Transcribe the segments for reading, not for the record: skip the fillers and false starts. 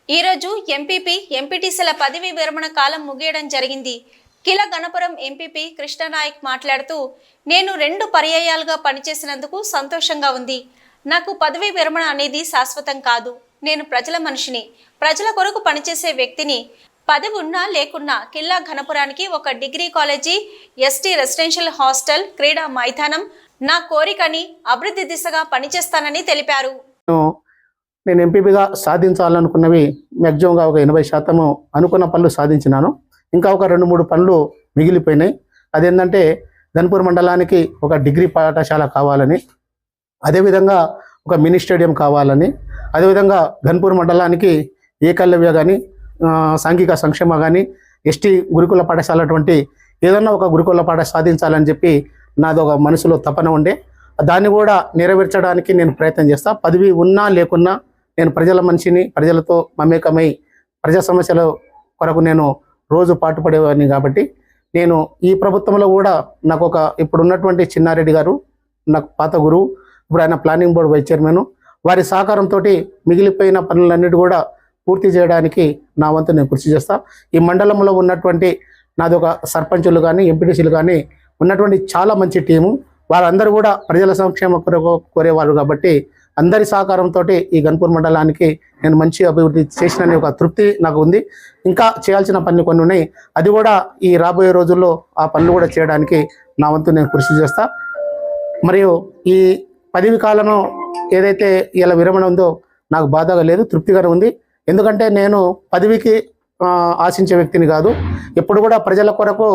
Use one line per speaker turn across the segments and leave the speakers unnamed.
ఈరోజు ఎంపీపీ ఎంపీటీసీల పదవి విరమణ కాలం ముగియడం జరిగింది. కిల గణపురం ఎంపీపీ కృష్ణనాయక్ మాట్లాడుతూ, నేను 2 పర్యాయాలుగా పనిచేసినందుకు సంతోషంగా ఉంది. నాకు పదవి విరమణ అనేది శాశ్వతం కాదు. నేను ప్రజల మనిషిని, ప్రజల కొరకు పనిచేసే వ్యక్తిని. పదవి ఉన్నా లేకున్నా కిల్లా ఘనపురానికి ఒక degree college, ST residential hostel, క్రీడా మైదానం నా కోరికని, అభివృద్ధి దిశగా పనిచేస్తానని తెలిపారు.
నేను ఎంపీపీగా సాధించాలనుకున్నవి మ్యాక్సిమంగా ఒక 80% అనుకున్న పనులు సాధించినాను. ఇంకా ఒక 2-3 పనులు మిగిలిపోయినాయి. అదేంటంటే ఘన్పూర్ మండలానికి ఒక డిగ్రీ పాఠశాల కావాలని, అదేవిధంగా ఒక మినీ స్టేడియం కావాలని, అదేవిధంగా ఘన్పూర్ మండలానికి ఏకలవ్య కానీ, సాంఘిక సంక్షేమ కానీ, ఎస్టీ గురుకుల పాఠశాల అటువంటి ఏదన్నా ఒక గురుకుల పాఠశాల సాధించాలని చెప్పి నాది ఒక మనసులో తపన ఉండే. దాన్ని కూడా నెరవేర్చడానికి నేను ప్రయత్నం చేస్తా. పదవి ఉన్నా లేకున్నా నేను ప్రజల మనిషిని, ప్రజలతో మమేకమై ప్రజా సమస్యల కొరకు నేను రోజు పాటుపడేవాడిని. కాబట్టి నేను ఈ ప్రభుత్వంలో కూడా నాకు ఇప్పుడున్నటువంటి చిన్నారెడ్డి గారు నాకు పాత గురువు, ఇప్పుడు ఆయన ప్లానింగ్ బోర్డు వైస్ చైర్మన్, వారి సహకారంతో మిగిలిపోయిన పనులన్నిటి కూడా పూర్తి చేయడానికి నా వంతు నేను కృషి చేస్తా. ఈ మండలంలో ఉన్నటువంటి నాది ఒక సర్పంచులు కానీ, ఎంపీటీసీలు కానీ ఉన్నటువంటి చాలా మంచి టీము. వారందరూ కూడా ప్రజల సంక్షేమ కొరకు కోరేవారు. కాబట్టి అందరి సహకారంతో ఈ ఘన్పూర్ మండలానికి నేను మంచి అభివృద్ధి చేసిన ఒక తృప్తి నాకు ఉంది. ఇంకా చేయాల్సిన పనులు కొన్ని ఉన్నాయి. అది కూడా ఈ రాబోయే రోజుల్లో ఆ పనులు కూడా చేయడానికి నా వంతు నేను కృషి చేస్తా. మరియు ఈ పదవి కాలం ఏదైతే ఇలా విరమణ ఉందో నాకు బాధగా లేదు, తృప్తిగానే ఉంది. ఎందుకంటే నేను పదవికి ఆశించే వ్యక్తిని కాదు, ఎప్పుడు కూడా ప్రజల కొరకు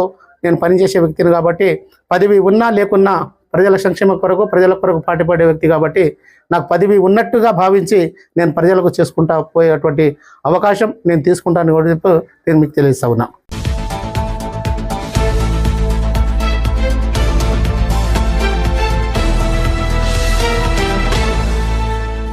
నేను పనిచేసే వ్యక్తిని. కాబట్టి పదవి ఉన్నా లేకున్నా ప్రజల సంక్షేమ కొరకు, ప్రజల కొరకు పాటుపడే వ్యక్తి. కాబట్టి నాకు పదవి ఉన్నట్టుగా భావించి నేను ప్రజలకు చేసుకుంటా పోయేటువంటి అవకాశం నేను తీసుకుంటాను కూడా నేను మీకు తెలియజేస్తా ఉన్నా.